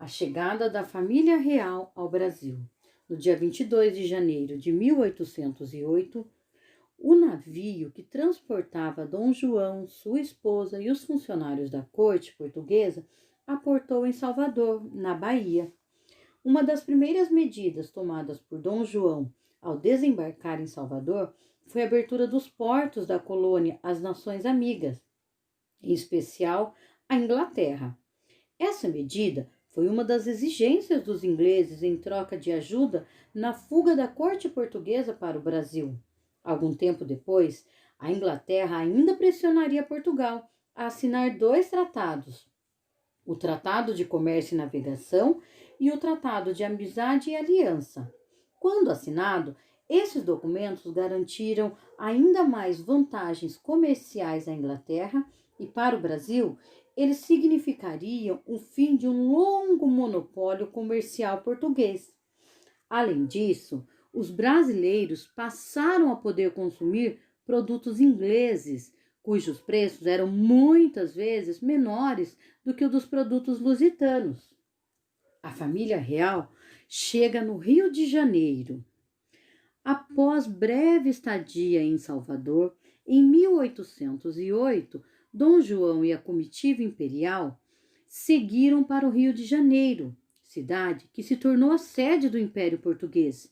a chegada da família real ao Brasil. No dia 22 de janeiro de 1808, o navio que transportava Dom João, sua esposa e os funcionários da corte portuguesa aportou em Salvador, na Bahia. Uma das primeiras medidas tomadas por Dom João ao desembarcar em Salvador foi a abertura dos portos da colônia às nações amigas, em especial à Inglaterra. Essa medida foi uma das exigências dos ingleses em troca de ajuda na fuga da corte portuguesa para o Brasil. Algum tempo depois, a Inglaterra ainda pressionaria Portugal a assinar 2 tratados: o Tratado de Comércio e Navegação e o Tratado de Amizade e Aliança. Quando assinado, esses documentos garantiram ainda mais vantagens comerciais à Inglaterra e para o Brasil, eles significariam o fim de um longo monopólio comercial português. Além disso, os brasileiros passaram a poder consumir produtos ingleses, cujos preços eram muitas vezes menores do que o dos produtos lusitanos. A família real chega no Rio de Janeiro. Após breve estadia em Salvador, em 1808, Dom João e a comitiva imperial seguiram para o Rio de Janeiro, cidade que se tornou a sede do Império Português.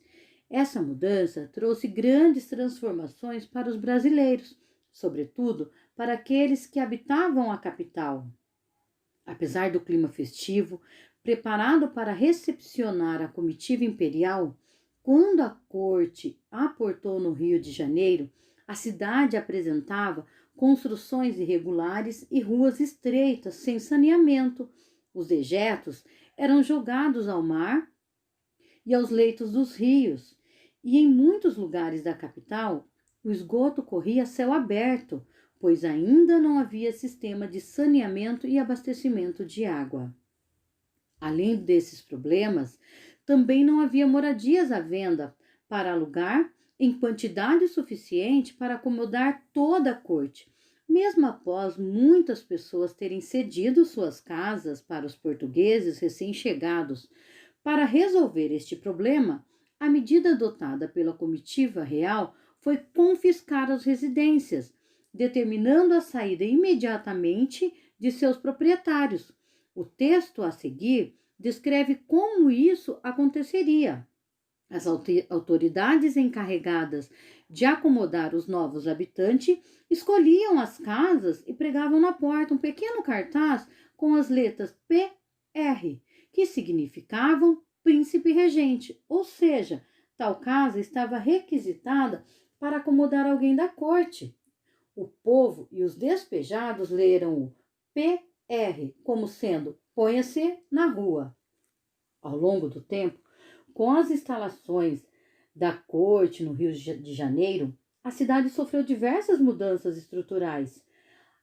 Essa mudança trouxe grandes transformações para os brasileiros, sobretudo para aqueles que habitavam a capital. Apesar do clima festivo, preparado para recepcionar a comitiva imperial, quando a corte aportou no Rio de Janeiro, a cidade apresentava construções irregulares e ruas estreitas, sem saneamento. Os dejetos eram jogados ao mar e aos leitos dos rios, e em muitos lugares da capital, o esgoto corria a céu aberto, pois ainda não havia sistema de saneamento e abastecimento de água. Além desses problemas, também não havia moradias à venda para alugar em quantidade suficiente para acomodar toda a corte, mesmo após muitas pessoas terem cedido suas casas para os portugueses recém-chegados. Para resolver este problema, a medida adotada pela comitiva real foi confiscar as residências, determinando a saída imediatamente de seus proprietários. O texto a seguir descreve como isso aconteceria. As autoridades encarregadas de acomodar os novos habitantes escolhiam as casas e pregavam na porta um pequeno cartaz com as letras PR, que significavam príncipe regente, ou seja, tal casa estava requisitada para acomodar alguém da corte. O povo e os despejados leram o PR como sendo ponha-se na rua. Ao longo do tempo, com as instalações da corte no Rio de Janeiro, a cidade sofreu diversas mudanças estruturais.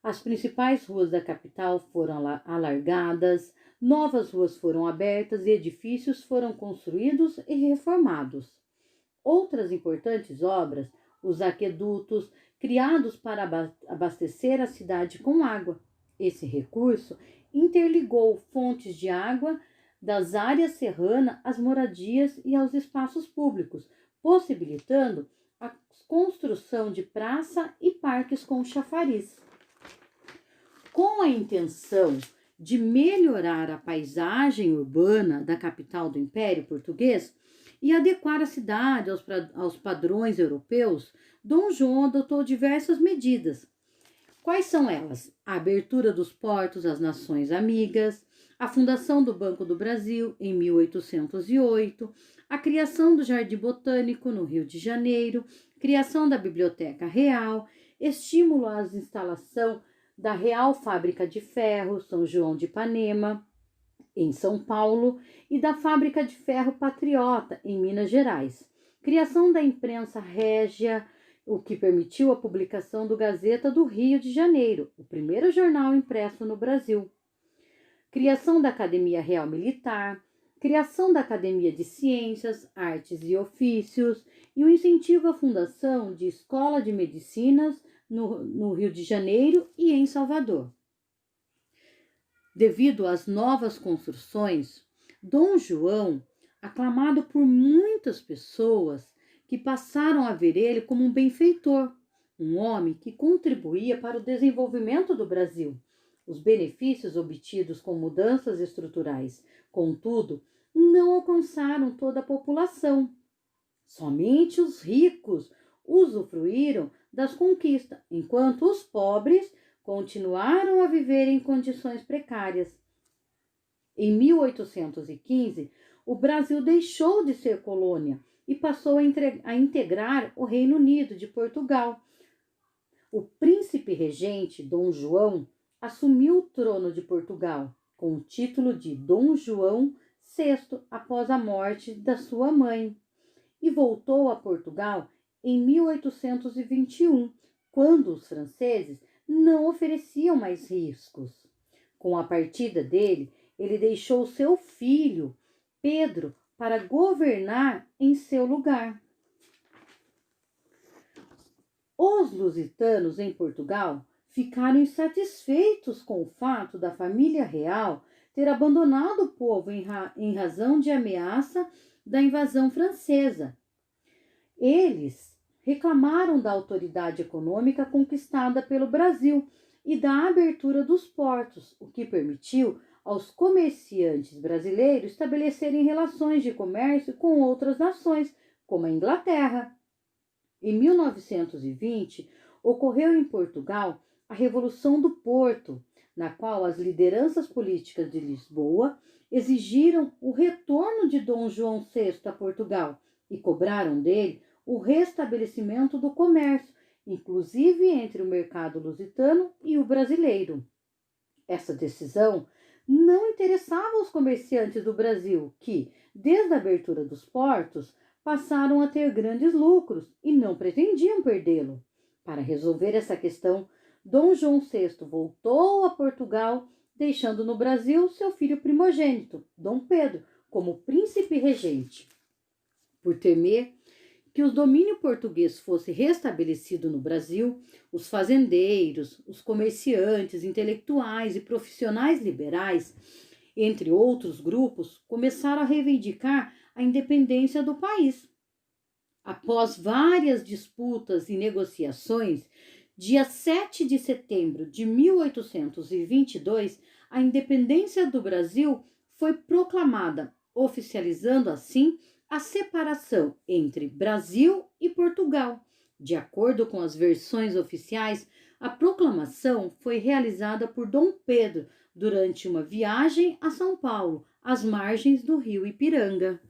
As principais ruas da capital foram alargadas, novas ruas foram abertas e edifícios foram construídos e reformados. Outras importantes obras, os aquedutos, criados para abastecer a cidade com água. Esse recurso interligou fontes de água das áreas serranas às moradias e aos espaços públicos, possibilitando a construção de praça e parques com chafariz. Com a intenção de melhorar a paisagem urbana da capital do Império Português e adequar a cidade aos padrões europeus, Dom João adotou diversas medidas. Quais são elas? A abertura dos portos às nações amigas, a fundação do Banco do Brasil em 1808, a criação do Jardim Botânico no Rio de Janeiro, criação da Biblioteca Real, estímulo à instalação da Real Fábrica de Ferro São João de Ipanema, em São Paulo, e da Fábrica de Ferro Patriota, em Minas Gerais. Criação da imprensa régia, o que permitiu a publicação do Gazeta do Rio de Janeiro, o primeiro jornal impresso no Brasil. Criação da Academia Real Militar, criação da Academia de Ciências, Artes e Ofícios e o incentivo à fundação de Escola de Medicinas no Rio de Janeiro e em Salvador. Devido às novas construções, Dom João, aclamado por muitas pessoas que passaram a ver ele como um benfeitor, um homem que contribuía para o desenvolvimento do Brasil. Os benefícios obtidos com mudanças estruturais, contudo, não alcançaram toda a população. Somente os ricos usufruíram das conquistas, enquanto os pobres continuaram a viver em condições precárias. Em 1815, o Brasil deixou de ser colônia e passou a integrar o Reino Unido de Portugal. O príncipe regente, Dom João, assumiu o trono de Portugal com o título de Dom João VI após a morte da sua mãe e voltou a Portugal em 1821, quando os franceses não ofereciam mais riscos. Com a partida dele, ele deixou seu filho, Pedro, para governar em seu lugar. Os lusitanos em Portugal ficaram insatisfeitos com o fato da família real ter abandonado o povo em razão de ameaça da invasão francesa. Eles reclamaram da autoridade econômica conquistada pelo Brasil e da abertura dos portos, o que permitiu aos comerciantes brasileiros estabelecerem relações de comércio com outras nações, como a Inglaterra. Em 1920, ocorreu em Portugal a Revolução do Porto, na qual as lideranças políticas de Lisboa exigiram o retorno de Dom João VI a Portugal e cobraram dele o restabelecimento do comércio, inclusive entre o mercado lusitano e o brasileiro. Essa decisão não interessava os comerciantes do Brasil, que, desde a abertura dos portos, passaram a ter grandes lucros e não pretendiam perdê-lo. Para resolver essa questão, Dom João VI voltou a Portugal, deixando no Brasil seu filho primogênito, Dom Pedro, como príncipe regente. Por temer que o domínio português fosse restabelecido no Brasil, os fazendeiros, os comerciantes, intelectuais e profissionais liberais, entre outros grupos, começaram a reivindicar a independência do país. Após várias disputas e negociações, dia 7 de setembro de 1822, a independência do Brasil foi proclamada, oficializando assim a separação entre Brasil e Portugal. De acordo com as versões oficiais, a proclamação foi realizada por Dom Pedro durante uma viagem a São Paulo, às margens do rio Ipiranga.